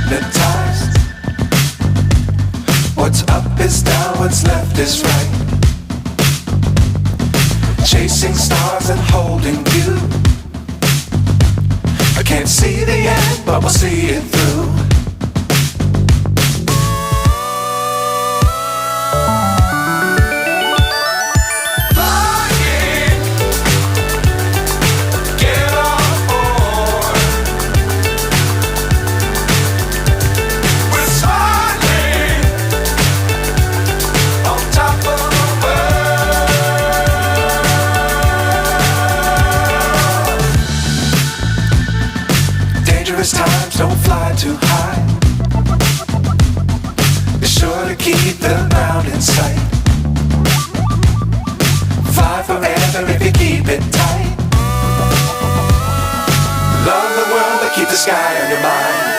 hypnotized. What's up is down, what's left is right. Chasing stars and holding you. I can't see the end, but we'll see it through. Times don't fly too high. Be sure to keep the ground in sight. Fly forever if you keep it tight. Love the world but keep the sky on your mind.